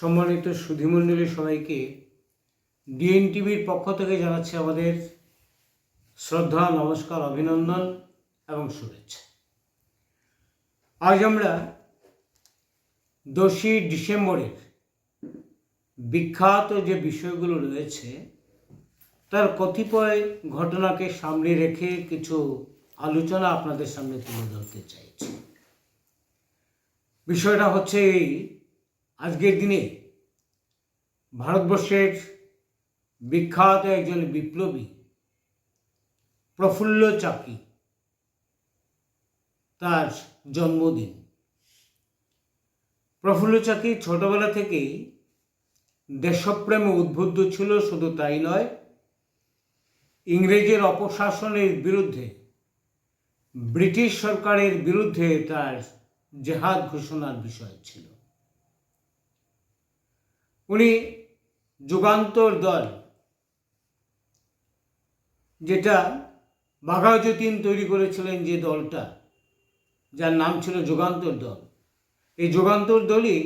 সম্মানিত সুধীমণ্ডলী সবাইকে ডিএনটিভির পক্ষ থেকে জানাচ্ছি আমাদের শ্রদ্ধা, নমস্কার, অভিনন্দন এবং শুভেচ্ছা। আজ আমরা 10ই ডিসেম্বরের বিখ্যাত যে বিষয়গুলো রয়েছে তার কতিপয় ঘটনাকে সামনে রেখে কিছু আলোচনা আপনাদের সামনে তুলে ধরতে চাইছি। বিষয়টা হচ্ছে এই, আজকের দিনে ভারতবর্ষের বিখ্যাত একজন বিপ্লবী প্রফুল্ল চাকি তার জন্মদিন। প্রফুল্ল চাকি ছোটবেলা থেকেই দেশপ্রেমে উদ্বুদ্ধ ছিল, শুধু তাই নয়, ইংরেজের অপশাসনের বিরুদ্ধে, ব্রিটিশ সরকারের বিরুদ্ধে তার জেহাদ ঘোষণার বিষয় ছিল। উনি যুগান্তর দল, যেটা বাঘাযতীন তৈরি করেছিলেন, যে দলটা যার নাম ছিল যুগান্তর দল, এই যুগান্তর দলই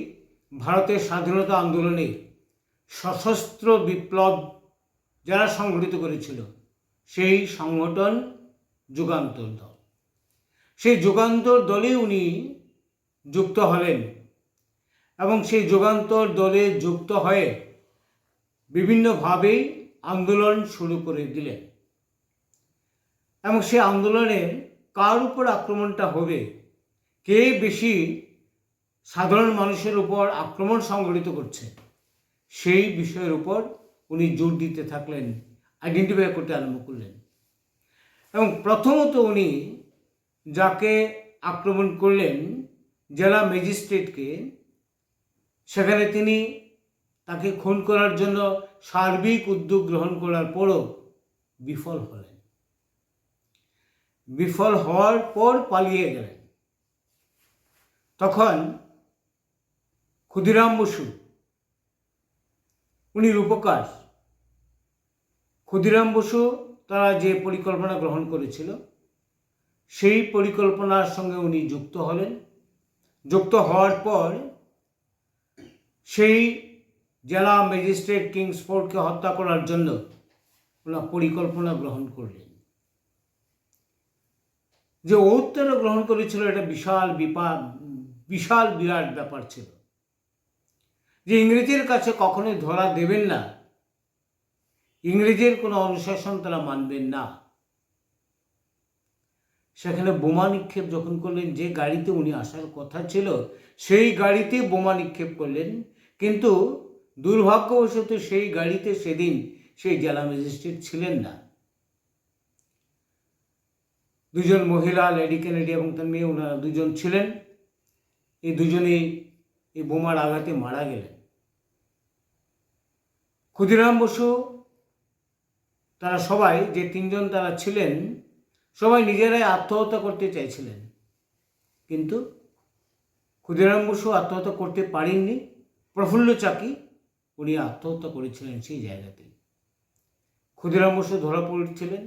ভারতের স্বাধীনতা আন্দোলনে সশস্ত্র বিপ্লব যারা সংগঠিত করেছিল সেই সংগঠন যুগান্তর দল। সেই যুগান্তর দলে উনি যুক্ত হলেন এবং সেই যুগান্তর দলে যুক্ত হয়ে বিভিন্নভাবেই আন্দোলন শুরু করে দিলেন। এবং সেই আন্দোলনের কার উপর আক্রমণটা হবে, কে বেশি সাধারণ মানুষের উপর আক্রমণ সংগঠিত করছে, সেই বিষয়ের উপর উনি জোর দিতে থাকলেন, আইডেন্টিফাই করতে আরম্ভ করলেন। এবং প্রথমত উনি যাকে আক্রমণ করলেন, জেলা ম্যাজিস্ট্রেটকে, সেখানে তিনি তাকে খুন করার জন্য সার্বিক উদ্যোগ গ্রহণ করার পরও বিফল হলেন। বিফল হওয়ার পর পালিয়ে গেলেন। তখন ক্ষুদিরাম বসু, উনি রূপকার, ক্ষুদিরাম বসু তারা যে পরিকল্পনা গ্রহণ করেছিল সেই পরিকল্পনার সঙ্গে উনি যুক্ত হলেন। যুক্ত হওয়ার পর সেই জেলা ম্যাজিস্ট্রেট কিংসফোর্ডকে হত্যা করার জন্য ওনার পরিকল্পনা গ্রহণ করলেন। যে ঔত্তরা গ্রহণ করেছিল, এটা বিশাল বিরাট ব্যাপার ছিল, যে ইংরেজের কাছে কখনোই ধরা দেবেন না, ইংরেজের কোনো অনুশাসন তারা মানবেন না। সেখানে বোমা নিক্ষেপ যখন করলেন, যে গাড়িতে উনি আসার কথা ছিল সেই গাড়িতে বোমা নিক্ষেপ করলেন। কিন্তু দুর্ভাগ্যবশত সেই গাড়িতে সেদিন সেই জেলা ম্যাজিস্ট্রেট ছিলেন না। দুজন মহিলা, লেডি কেনেডি এবং তার মেয়ে, ওনারা দুজন ছিলেন। এই দুজনেই এই বোমার আঘাতে মারা গেলেন। ক্ষুদিরাম বসু তারা সবাই, যে তিনজন তারা ছিলেন, সবাই নিজেরাই আত্মহত্যা করতে চাইছিলেন, কিন্তু ক্ষুদিরাম বসু আত্মহত্যা করতে পারেননি। প্রফুল্ল চাকি উনি আত্মহত্যা করেছিলেন সেই জায়গাতেই। ক্ষুদিরাম বসু ধরা পড়েছিলেন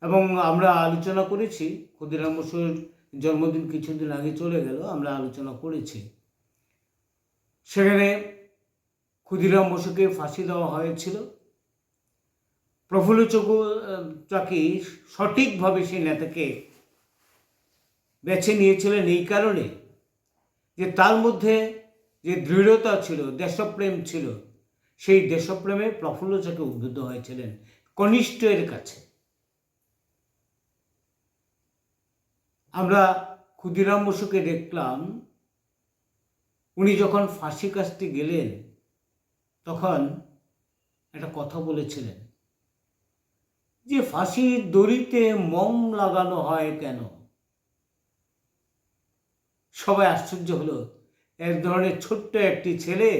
এবং আমরা আলোচনা করেছি, ক্ষুদিরাম বসুর জন্মদিন কিছুদিন আগে চলে গেল, আমরা আলোচনা করেছি। সেখানে ক্ষুদিরাম বসুকে ফাঁসি দেওয়া হয়েছিল। প্রফুল্ল চাকি সঠিকভাবে সেই নেতাকে বেছে নিয়েছিলেন এই কারণে যে তার মধ্যে যে দৃঢ়তা ছিল, দেশপ্রেম ছিল, সেই দেশপ্রেমে প্রফুল্ল চাকি উদ্বুদ্ধ হয়েছিলেন কনিষ্ঠের কাছে। আমরা ক্ষুদিরাম বসুকে দেখলাম, উনি যখন ফাঁসি কাস্তে গেলেন তখন একটা কথা বলেছিলেন যে ফাঁসির দড়িতে মোম লাগানো হয় কেন? সবাই আশ্চর্য হলো। এক ধরনের ছোট্ট একটি ছেলে,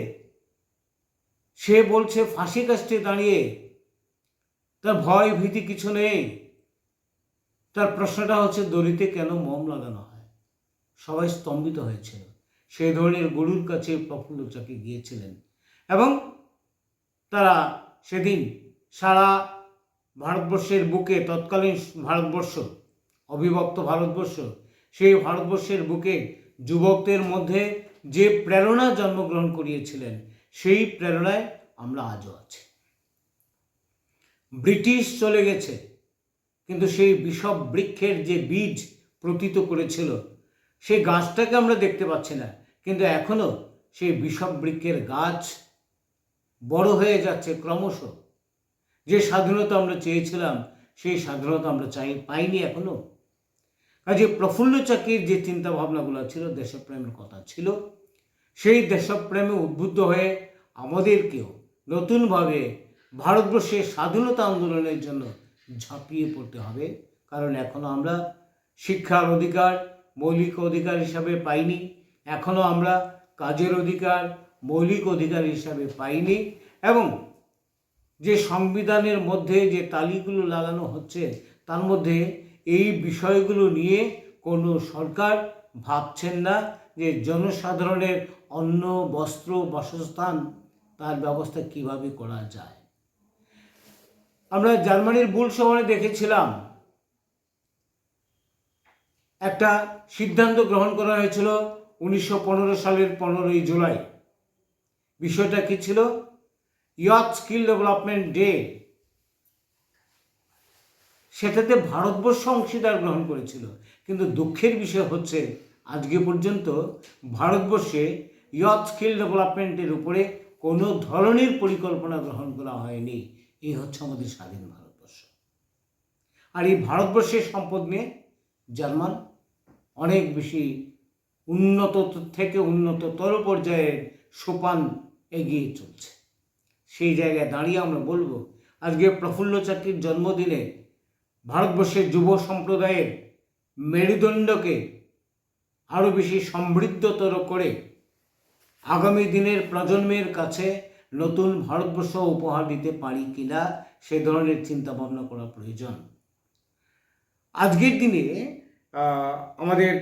সে বলছে ফাঁসি কাস্টে দাঁড়িয়ে তার ভয় ভীতি কিছু নেই। তার প্রশ্নটা হচ্ছে দড়িতে কেন মোম লাগানো হয়? সবাই স্তম্ভিত হয়েছিল। সেই ধরনের গুরুর কাছে প্রফুল্ল চাকি গিয়েছিলেন এবং তারা সেদিন সারা ভারতবর্ষের বুকে, তৎকালীন ভারতবর্ষ, অবিভক্ত ভারতবর্ষ, সেই ভারতবর্ষের বুকে যুবকদের মধ্যে যে প্রেরণা জন্মগ্রহণ করিয়েছিলেন, সেই প্রেরণায় আমরা আজও আছি। ব্রিটিশ চলে গেছে, কিন্তু সেই বিষব বৃক্ষের যে বীজ প্রতীত করেছিল সেই গাছটাকে আমরা দেখতে পাচ্ছি না, কিন্তু এখনো সেই বিষব বৃক্ষের গাছ বড় হয়ে যাচ্ছে ক্রমশ। যে স্বাধীনতা আমরা চেয়েছিলাম সেই স্বাধীনতা আমরা পাইনি এখনো। কাজে প্রফুল্ল চাকির যে চিন্তা ভাবনাগুলো ছিল, দেশপ্রেমের কথা ছিল, সেই দেশপ্রেমে উদ্বুদ্ধ হয়ে আমাদেরকেও নতুনভাবে ভারতবর্ষের স্বাধীনতা আন্দোলনের জন্য ঝাঁপিয়ে পড়তে হবে। কারণ এখনও আমরা শিক্ষার অধিকার মৌলিক অধিকার হিসাবে পাইনি, এখনও আমরা কাজের অধিকার মৌলিক অধিকার হিসাবে পাইনি, এবং যে সংবিধানের মধ্যে যে তালিগুলো লাগানো হচ্ছে তার মধ্যে এই বিষয়গুলো নিয়ে কোনো সরকার ভাবছেন না যে জনসাধারণের অন্ন বস্ত্র বাসস্থান তার ব্যবস্থা কিভাবে করা যায়। আমরা জার্মানির বুল শহরে দেখেছিলাম একটা সিদ্ধান্ত গ্রহণ করা হয়েছিল 1915 সালের 15ই জুলাই। বিষয়টা কি ছিল? Youth skill development day. সেটাতে ভারতবর্ষ অংশীদার গ্রহণ করেছিল, কিন্তু দুঃখের বিষয় হচ্ছে আজকে পর্যন্ত ভারতবর্ষে ইয়থ স্কিল ডেভেলপমেন্টের উপরে কোনো ধরনের পরিকল্পনা গ্রহণ করা হয়নি। এই হচ্ছে আমাদের স্বাধীন ভারতবর্ষ। আর এই ভারতবর্ষের সম্পদ নিয়ে জার্মান অনেক বেশি উন্নত থেকে উন্নততর পর্যায়ের সোপান এগিয়ে চলছে। সেই জায়গায় দাঁড়িয়ে আমরা বলবো, আজকে প্রফুল্ল চাকির জন্মদিনে ভারতবর্ষের যুব সম্প্রদায়ের মেরুদণ্ডকে আরও বেশি সমৃদ্ধতর করে আগামী দিনের প্রজন্মের কাছে নতুন ভারতবর্ষ উপহার দিতে পারি কিনা সে ধরনের চিন্তা ভাবনা করা প্রয়োজন। আজকের দিনে আমাদের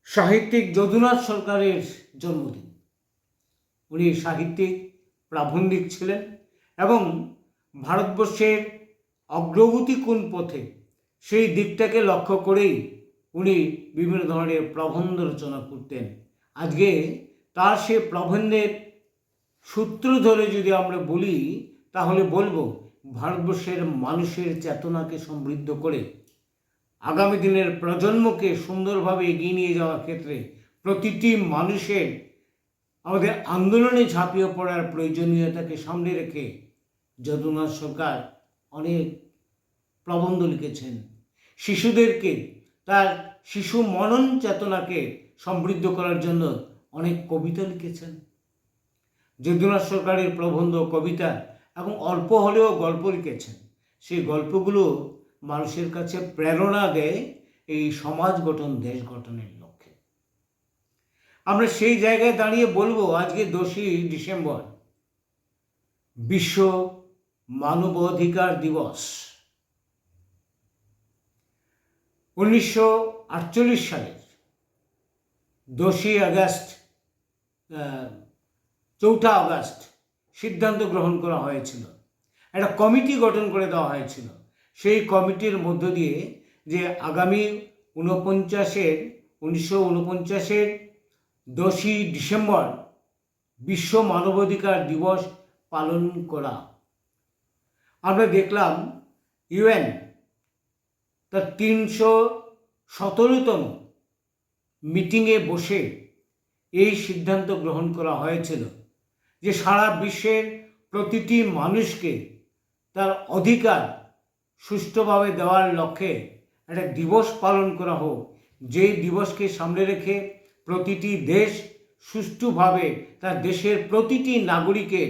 সাহিত্যিক যদুনাথ সরকারের জন্মদিন। উনি সাহিত্যিক প্রাবন্ধিক ছিলেন এবং ভারতবর্ষের অগ্রগতি কোন পথে সেই দিকটাকে লক্ষ্য করেই উনি বিভিন্ন ধরনের প্রবন্ধ রচনা করতেন। আজকে তার সে প্রবন্ধের সূত্র ধরে যদি আমরা বলি তাহলে বলবো, ভারতবর্ষের মানুষের চেতনাকে সমৃদ্ধ করে আগামী দিনের প্রজন্মকে সুন্দরভাবে এগিয়ে নিয়ে যাওয়ার ক্ষেত্রে প্রতিটি মানুষের আমাদের আন্দোলনে ঝাঁপিয়ে পড়ার প্রয়োজনীয়তাকে সামনে রেখে যদুনাথ সরকার অনেক প্রবন্ধ লিখেছেন। শিশুদেরকে তার শিশু মনন চেতনাকে সমৃদ্ধ করার জন্য অনেক কবিতা লিখেছেন। যদুনাথ সরকারের প্রবন্ধ, কবিতা এবং অল্প হলেও গল্প লিখেছেন। সেই গল্পগুলো মানুষের কাছে প্রেরণা দেয় এই সমাজ গঠন, দেশ গঠনের লক্ষ্যে। আমরা সেই জায়গায় দাঁড়িয়ে বলবো, আজকে 10ই ডিসেম্বর বিশ্ব মানবাধিকার দিবস। 1948 সালের 10ই আগস্ট 4 আগস্ট সিদ্ধান্ত গ্রহণ করা হয়েছিল, একটা কমিটি গঠন করে দেওয়া হয়েছিল। সেই কমিটির মধ্য দিয়ে যে আগামী 1949-এর 10ই ডিসেম্বর বিশ্ব মানবাধিকার দিবস পালন করা। আমরা দেখলাম ইউএন তার 317তম মিটিংয়ে বসে এই সিদ্ধান্ত গ্রহণ করা হয়েছিল যে সারা বিশ্বের প্রতিটি মানুষকে তার অধিকার সুষ্ঠুভাবে দেওয়ার লক্ষ্যে একটা দিবস পালন করা হোক, যেই দিবসকে সামনে রেখে প্রতিটি দেশ সুষ্ঠুভাবে তার দেশের প্রতিটি নাগরিকের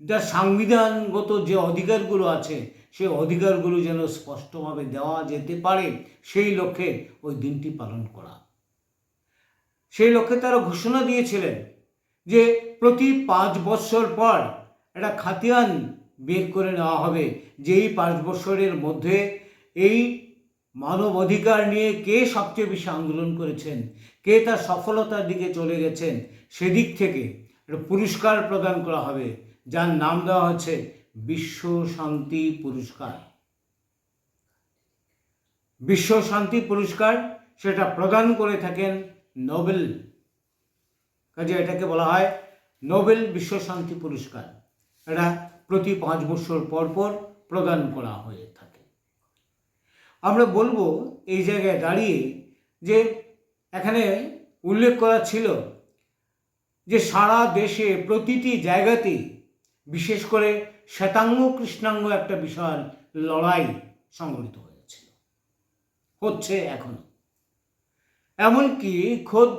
যার সাংবিধানগত যে অধিকারগুলো আছে সেই অধিকারগুলো যেন স্পষ্টভাবে দেওয়া যেতে পারে, সেই লক্ষ্যে ওই দিনটি পালন করা। সেই লক্ষ্যে তারা ঘোষণা দিয়েছিলেন যে প্রতি 5 বছর পর একটা খাতিয়ান বের করে নেওয়া হবে, যেই 5 বছরের মধ্যে এই মানব অধিকার নিয়ে কে সবচেয়ে বেশি আন্দোলন করেছেন, কে তার সফলতার দিকে চলে গেছেন, সেদিক থেকে একটা পুরস্কার প্রদান করা হবে, যার নাম দেওয়া হচ্ছে বিশ্ব শান্তি পুরস্কার। বিশ্ব শান্তি পুরস্কার সেটা প্রদান করে থাকেন নোবেল। কাজে এটাকে বলা হয় নোবেল বিশ্বশান্তি পুরস্কার। এটা প্রতি 5 বছর পর পর প্রদান করা হয়ে থাকে। আমরা বলবো এই জায়গায় দাঁড়িয়ে যে এখানে উল্লেখ করা ছিল যে সারা দেশে প্রতিটি জায়গাতেই বিশেষ করে শ্বেতাঙ্গ কৃষ্ণাঙ্গ একটা বিশাল লড়াই সংঘটিত হচ্ছে এখনো। এমনকি খোদ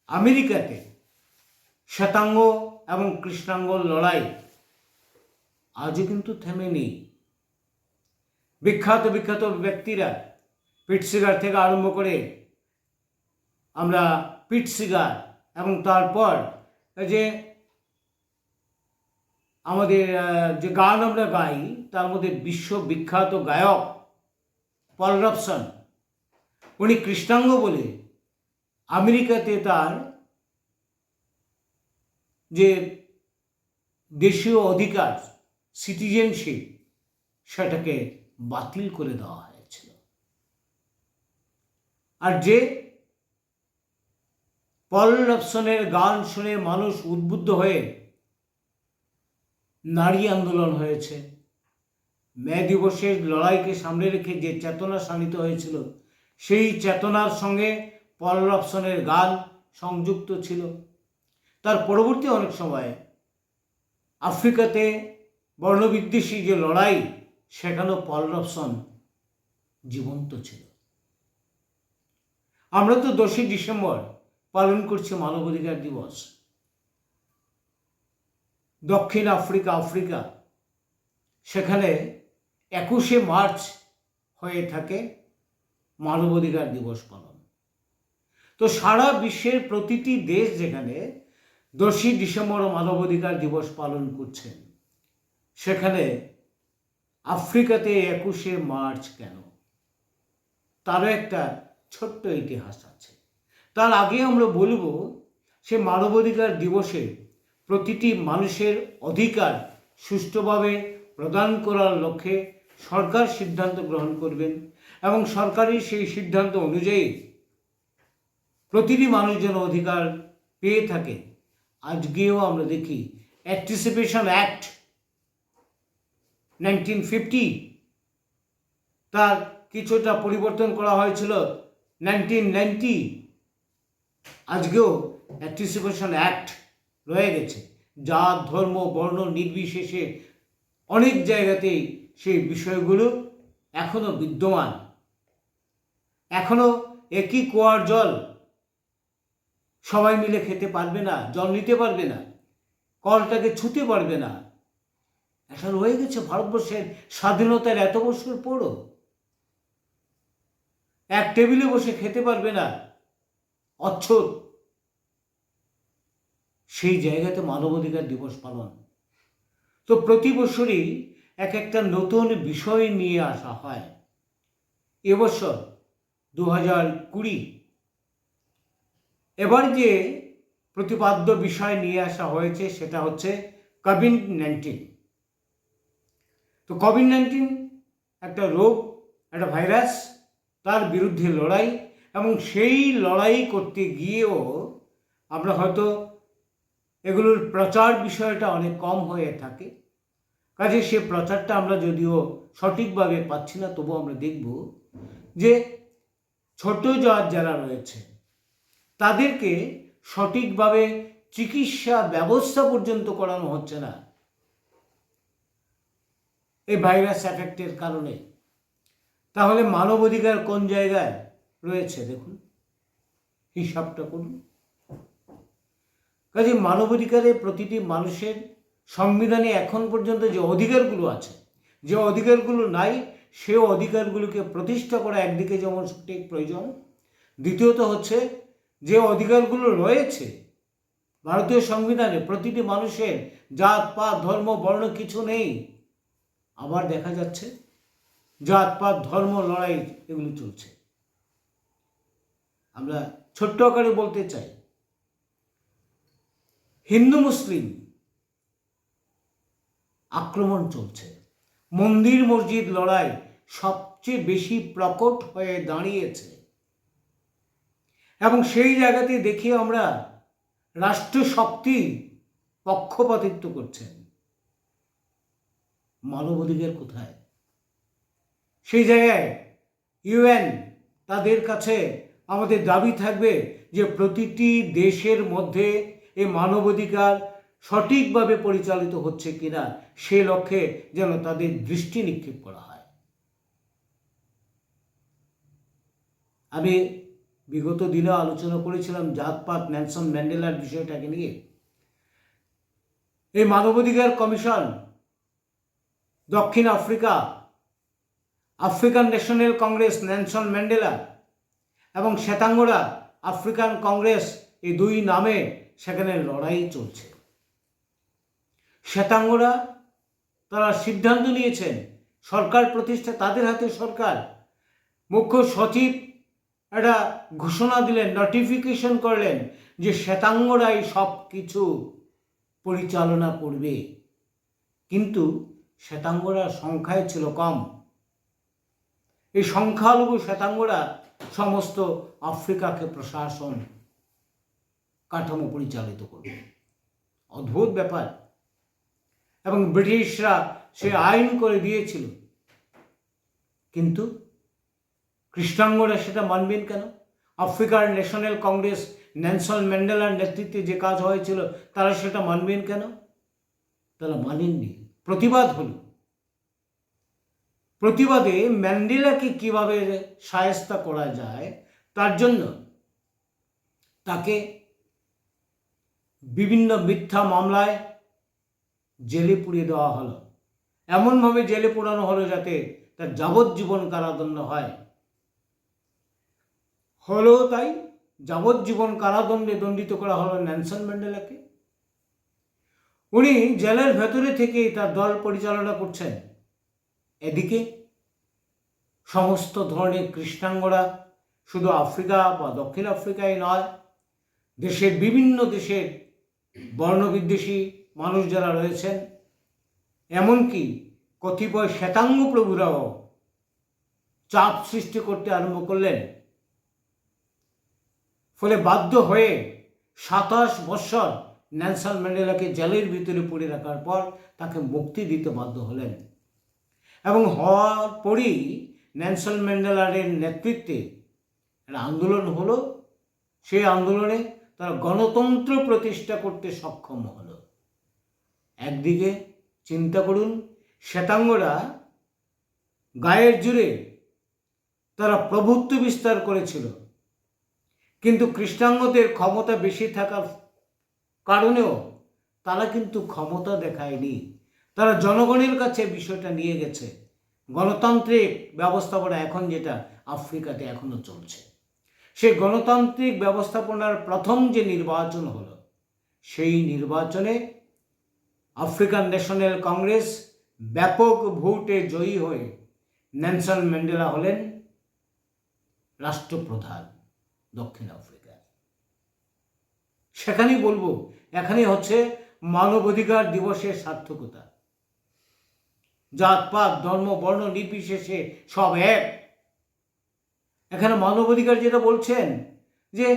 আমেরিকাতে শ্বেতাঙ্গ এবং কৃষ্ণাঙ্গ লড়াই আজও কিন্তু থেমে নেই। বিখ্যাত বিখ্যাত ব্যক্তিরা পিট সিগার থেকে আরম্ভ করে আমরা পিট সিগার এবং তারপর যে আমাদের যে গান আমরা গাই তার মধ্যে বিশ্ববিখ্যাত গায়ক পল রবসন, উনি কৃষ্ণাঙ্গ বলে আমেরিকাতে তার যে দেশীয় অধিকার সিটিজেনশিপ সেটাকে বাতিল করে দেওয়া হয়েছিল। আর যে পল রবসনের গান শুনে মানুষ উদ্বুদ্ধ হয়ে নারী আন্দোলন হয়েছে, মে দিবসের লড়াইকে সামনে রেখে যে চেতনা শানিত হয়েছিল সেই চেতনার সঙ্গে পল রবসনের গান সংযুক্ত ছিল। তার পরবর্তী অনেক সময় আফ্রিকাতে বর্ণবিদ্বেষী যে লড়াই সেখানেও পল রবসন জীবন্ত ছিল। আমরা তো 10ই ডিসেম্বর পালন করছি মানবাধিকার দিবস। দক্ষিণ আফ্রিকা সেখানে 21শে মার্চ হয়ে থাকে মানবাধিকার দিবস পালন। তো সারা বিশ্বের প্রতিটি দেশ যেখানে 10ই ডিসেম্বর মানবাধিকার দিবস পালন করছেন, সেখানে আফ্রিকাতে 21শে মার্চ কেন? তারও একটা ছোট্ট ইতিহাস আছে। তার আগে আমরা বলবো সে মানবাধিকার দিবসে প্রতিটি মানুষের অধিকার সুষ্ঠুভাবে প্রদান করার লক্ষ্যে সরকার সিদ্ধান্ত গ্রহণ করবেন এবং সরকারের সেই সিদ্ধান্ত অনুযায়ী প্রতিটি মানুষ যেন অধিকার পেয়ে থাকে। আজকেও আমরা দেখি অ্যান্টিসিপেশন অ্যাক্ট 1950, তার কিছুটা পরিবর্তন করা হয়েছিল 1990। আজকেও অ্যান্টিসিপেশন অ্যাক্ট রয়ে গেছে। জাত ধর্ম বর্ণ নির্বিশেষে অনেক জায়গাতেই সেই বিষয়গুলো এখনো বিদ্যমান। এখনো একই কুয়ার জল সবাই মিলে খেতে পারবে না, জল নিতে পারবে না, কলটাকে ছুঁতে পারবে না। এটা রয়ে গেছে ভারতবর্ষের স্বাধীনতার এত বছর পরও। এক টেবিলে বসে খেতে পারবে না, অচ্ছুত। সেই জায়গাতে মানবাধিকার দিবস পালন। তো প্রতি বছরই এক একটা নতুন বিষয় নিয়ে আসা হয়। এবছর 2020 এবার যে প্রতিপাদ্য বিষয় নিয়ে আসা হয়েছে সেটা হচ্ছে কোভিড-19। তো কোভিড-19 একটা রোগ, একটা ভাইরাস, তার বিরুদ্ধে লড়াই, এবং সেই লড়াই করতে গিয়েও আমরা হয়তো এগুলোর প্রচার বিষয়টা অনেক কম হয়ে থাকে। কাজে সে প্রচারটা আমরা যদিও সঠিকভাবে পাচ্ছি না, তবু আমরা দেখব যে ছোট জাত যারা রয়েছে তাদেরকে সঠিকভাবে চিকিৎসা ব্যবস্থা পর্যন্ত করানো হচ্ছে না এই ভাইরাস এফেক্টের কারণে। তাহলে মানবাধিকার কোন জায়গায় রয়েছে দেখুন, হিসাবটা করুন। কাজে মানবাধিকারে প্রতিটি মানুষের সংবিধানে এখন পর্যন্ত যে অধিকারগুলো আছে, যে অধিকারগুলো নাই, সে অধিকারগুলোকে প্রতিষ্ঠা করা একদিকে যেমন সঠিক প্রয়োজন, দ্বিতীয়ত হচ্ছে যে অধিকারগুলো রয়েছে ভারতীয় সংবিধানে, প্রতিটি মানুষের জাত পাত ধর্ম বর্ণ কিছু নেই। আবার দেখা যাচ্ছে জাত পাত ধর্ম লড়াই এগুলো চলছে। আমরা ছোট্ট আকারে বলতে চাই, হিন্দু মুসলিম আক্রমণ চলছে। মন্দির মসজিদ লড়াই সবচেয়ে বেশি প্রকট হয়ে দাঁড়িয়েছে, এবং সেই জায়গাতে দেখি আমরা রাষ্ট্র শক্তি পক্ষপাতিত্ব করছেন। মানবাধিকার কোথায়? সেই জায়গায় ইউএন তাদের কাছে আমাদের দাবি থাকবে যে প্রতিটি দেশের মধ্যে এই মানবাধিকার সঠিকভাবে পরিচালিত হচ্ছে কিনা সে লক্ষ্যে যেন তাদের দৃষ্টি নিক্ষেপ করা হয়। আমি বিগত দিনে আলোচনা করেছিলাম জাতপাত নেলসন ম্যান্ডেলার বিষয়টাকে নিয়ে। এই মানবাধিকার কমিশন দক্ষিণ Africa, African national Congress Nelson Mandela এবং শ্বেতাঙ্গরা আফ্রিকান কংগ্রেস, এই দুই নামে সেখানে লড়াই চলছে। শ্বেতাঙ্গরা তারা সিদ্ধান্ত নিয়েছেন সরকার প্রতিষ্ঠা, তাদের হাতে সরকার। মুখ্য সচিব একটা ঘোষণা দিলেন, নোটিফিকেশন করলেন যে শ্বেতাঙ্গরাই সব কিছু পরিচালনা করবে। কিন্তু শ্বেতাঙ্গরা সংখ্যায় ছিল কম। এই সংখ্যালঘু শ্বেতাঙ্গরা সমস্ত আফ্রিকাকে প্রশাসন কাঠামো পরিচালিত করবে। অদ্ভুত ব্যাপার। এবং ব্রিটিশরা সে আইন করে দিয়েছিল, কিন্তু কৃষ্ণাঙ্গরা সেটা মানবেন কেন? আফ্রিকার ন্যাশনাল কংগ্রেস নেলসন ম্যান্ডেলার নেতৃত্বে যে কাজ হয়েছিল তারা সেটা মানবেন কেন? তারা মানেননি। প্রতিবাদ হলো। প্রতিবাদে ম্যান্ডেলাকে কিভাবে শায়েস্তা করা যায় তার জন্য তাকে বিভিন্ন মিথ্যা মামলায় জেলে পুড়িয়ে দেওয়া হলো। এমনভাবে জেলে পোড়ানো হলো যাতে তার যাবজ্জীবন কারাদণ্ড হয়। হলো তাই, যাবজ্জীবন কারাদণ্ডে দণ্ডিত করা হলো নেলসন ম্যান্ডেলাকে। উনি জেলের ভেতরে থেকেই তার দল পরিচালনা করছেন। এদিকে সমস্ত ধরনের কৃষ্ণাঙ্গরা শুধু আফ্রিকা বা দক্ষিণ আফ্রিকায় নয়, দেশের বিভিন্ন দেশের বর্ণবিদ্বেষী মানুষ যারা রয়েছেন, এমনকি কতিপয় শ্বেতাঙ্গ প্রভুরাও চাপ সৃষ্টি করতে আরম্ভ করলেন। ফলে বাধ্য হয়ে 27 বৎসর নেলসন ম্যান্ডেলাকে জেলের ভিতরে পুড়ে রাখার পর তাকে মুক্তি দিতে বাধ্য হলেন। এবং হওয়ার পরই নেলসন ম্যান্ডেলার নেতৃত্বে একটা আন্দোলন হলো। সেই আন্দোলনে তারা গণতন্ত্র প্রতিষ্ঠা করতে সক্ষম হলো। একদিকে চিন্তা করুন, শ্বেতাঙ্গরা গায়ের জোরে তারা প্রভুত্ব বিস্তার করেছিল, কিন্তু কৃষ্ণাঙ্গদের ক্ষমতা বেশি থাকার কারণেও তারা কিন্তু ক্ষমতা দেখায়নি। তারা জনগণের কাছে বিষয়টা নিয়ে গেছে। গণতান্ত্রিক ব্যবস্থাপনা এখন যেটা আফ্রিকাতে এখনো চলছে, সেই গণতান্ত্রিক ব্যবস্থাপনার প্রথম যে নির্বাচন হলো, সেই নির্বাচনে আফ্রিকান ন্যাশনাল কংগ্রেস ব্যাপক ভোটে জয়ী হয়ে নেলসন ম্যান্ডেলা হলেন রাষ্ট্রপ্রধান দক্ষিণ আফ্রিকা। সেখানেই বলবো, এখানে হচ্ছে মানবাধিকার দিবসের সার্থকতা। জাতপাত ধর্ম বর্ণ নির্বিশেষে সব এক। এখানে মানবাধিকার যেটা বলছেন যে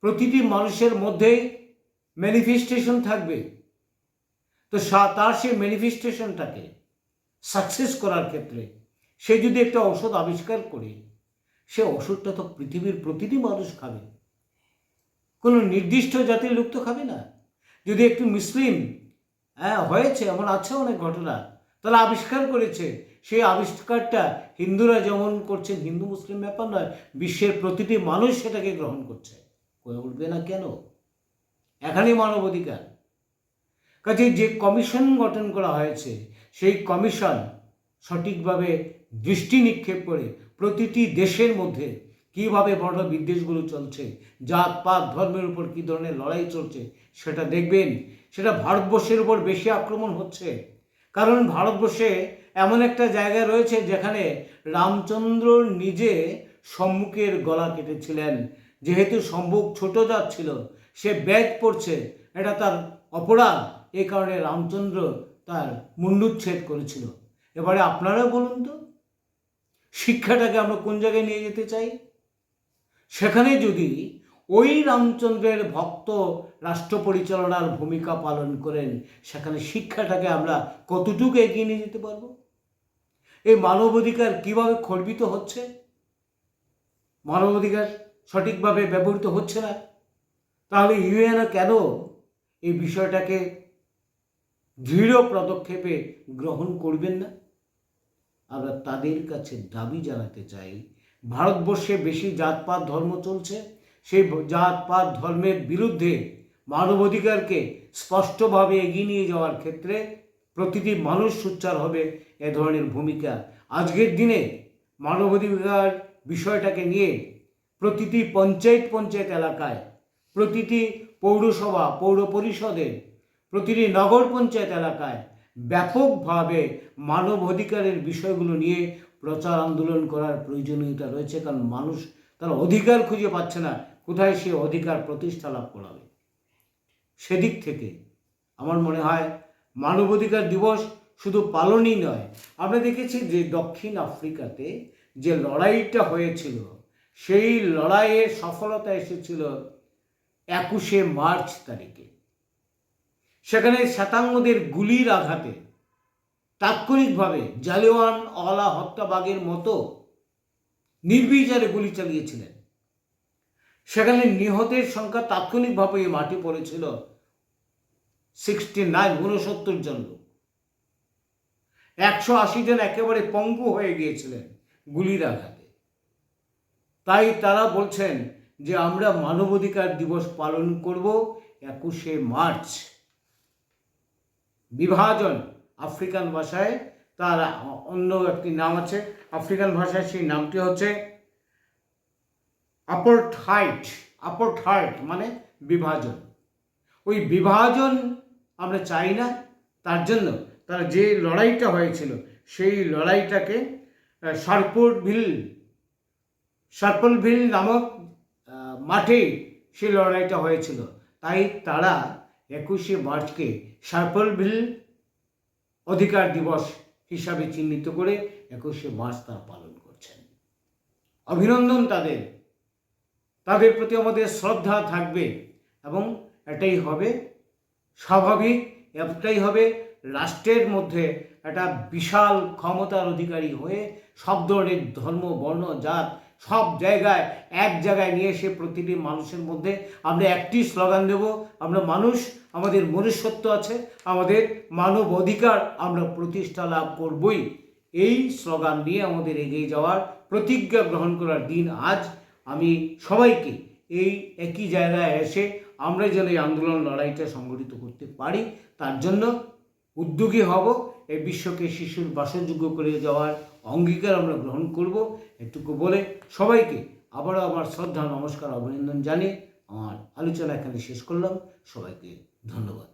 প্রতিটি মানুষের মধ্যেই ম্যানিফেস্টেশন থাকবে, তো তার সেই ম্যানিফেস্টেশনটাকে সাকসেস করার ক্ষেত্রে সে যদি একটা ওষুধ আবিষ্কার করে, সে ওষুধটা তো পৃথিবীর প্রতিটি মানুষ খাবে, কোনো নির্দিষ্ট জাতির লোক তো খাবে না। যদি একটু মুসলিম হয়েছে, এমন আছে অনেক ঘটনা, তারা আবিষ্কার করেছে, সেই আবিষ্কারটা হিন্দুরা যেমন করছেন, হিন্দু মুসলিম ব্যাপার নয়, বিশ্বের প্রতিটি মানুষ সেটাকে গ্রহণ করছে। কয়ে উঠবে না কেন? এখানেই মানবাধিকার। কাজে যে কমিশন গঠন করা হয়েছে, সেই কমিশন সঠিকভাবে দৃষ্টি নিক্ষেপ করে প্রতিটি দেশের মধ্যে কীভাবে বর্ণ বিদ্বেষগুলো চলছে, জাতপাত ধর্মের উপর কী ধরনের লড়াই চলছে সেটা দেখবেন। সেটা ভারতবর্ষের উপর বেশি আক্রমণ হচ্ছে, কারণ ভারতবর্ষে এমন একটা জায়গায় রয়েছে যেখানে রামচন্দ্র নিজে সম্মুখের গলা কেটেছিলেন। যেহেতু সম্মুখ ছোট জাত ছিল, সে বেদ পড়ছে, এটা তার অপরাধ, এই কারণে রামচন্দ্র তার মুন্ডুচ্ছেদ করেছিল। এবারে আপনারা বলুন তো, শিক্ষাটাকে আমরা কোন জায়গায় নিয়ে যেতে চাই? সেখানে যদি ওই রামচন্দ্রের ভক্ত রাষ্ট্র পরিচালনার ভূমিকা পালন করেন, সেখানে শিক্ষাটাকে আমরা কতটুকু এগিয়ে নিয়ে যেতে পারবো? এই মানবাধিকার কিভাবে খর্বিত হচ্ছে, মানবাধিকার সঠিকভাবে ব্যবহৃত হচ্ছে না, তাহলে ইউএনও কেন এই বিষয়টাকে দৃঢ় পদক্ষেপে গ্রহণ করবেন না? আমরা তাদের কাছে দাবি জানাতে চাই, ভারতবর্ষে বেশি জাতপাত ধর্ম চলছে, সেই জাতপাত ধর্মের বিরুদ্ধে মানবাধিকারকে স্পষ্টভাবে এগিয়ে নিয়ে যাওয়ার ক্ষেত্রে প্রতিটি মানুষ সোচ্চার হবে এ ধরনের ভূমিকা। আজকের দিনে মানবাধিকার বিষয়টাকে নিয়ে প্রতিটি পঞ্চায়েত এলাকায়, প্রতিটি পৌরসভা পৌর পরিষদে, প্রতিটি নগর পঞ্চায়েত এলাকায় ব্যাপকভাবে মানব অধিকারের বিষয়গুলো নিয়ে প্রচার আন্দোলন করার প্রয়োজনীয়তা রয়েছে। কারণ মানুষ তার অধিকার খুঁজে পাচ্ছে না, কোথায় সে অধিকার প্রতিষ্ঠা লাভ করাবে। সেদিক থেকে আমার মনে হয় মানবাধিকার দিবস শুধু পালনই নয়, আমরা দেখেছি যে দক্ষিণ আফ্রিকাতে যে লড়াইটা হয়েছিল, সেই লড়াইয়ের সফলতা এসেছিল 21শে মার্চ তারিখে। সেখানে শ্বেতাঙ্গদের গুলির আঘাতে তাৎক্ষণিকভাবে জালিয়ানওয়ালা হত্যাবাগের মতো নির্বিচারে গুলি চালিয়েছিলেন। সেখানে নিহতের সংখ্যা তাৎক্ষণিকভাবে মাটি পড়েছিল 69 জন লোক। 180 জন একেবারে পঙ্গু হয়ে গিয়েছিলেন গুলির আঘাতে। তাই তারা বলছেন যে আমরা মানবাধিকার দিবস পালন করব 21শে মার্চ। বিভাজন, আফ্রিকান ভাষায় তার অন্য একটি নাম আছে, আফ্রিকান ভাষায় সেই নামটি হচ্ছে অ্যাপার্থাইড, মানে বিভাজন। ওই বিভাজন আমরা চাই না, তার জন্য তারা যে লড়াইটা হয়েছিল সেই লড়াইটাকে শার্পলভিল নামক মাঠে সেই লড়াইটা হয়েছিল। তাই তারা 21শে মার্চকে শার্পলভিল অধিকার দিবস হিসাবে চিহ্নিত করে 21শে মার্চ তারা পালন করছেন। অভিনন্দন তাদের প্রতি আমাদের শ্রদ্ধা থাকবে, এবং এটাই হবে স্বাভাবিক, এটাই হবে রাষ্ট্রের মধ্যে একটা বিশাল ক্ষমতার অধিকারী হয়ে সব ধরনের ধর্ম, বর্ণ, জাত সব জায়গায় এক জায়গায় নিয়ে এসে প্রতিটি মানুষের মধ্যে আমরা একটি স্লোগান দেব, আমরা মানুষ, আমাদের মনুষ্যত্ব আছে, আমাদের মানব অধিকার আমরা প্রতিষ্ঠা লাভ করবই। এই স্লোগান নিয়ে আমাদের এগিয়ে যাওয়ার প্রতিজ্ঞা গ্রহণ করার দিন আজ। আমি সবাইকে এই একই জায়গায় এসে আমরা যেন এই আন্দোলন লড়াইটা সংগঠিত করতে পারি তার জন্য উদ্যোগী হব। এই বিশ্বকে শিশুর বাসযোগ্য করে যাওয়ার অঙ্গীকার আমরা গ্রহণ করব। এটুকু বলে সবাইকে আবারও আমার শ্রদ্ধা, নমস্কার, অভিনন্দন জানিয়ে আমার আলোচনা এখানে শেষ করলাম। সবাইকে ধন্যবাদ।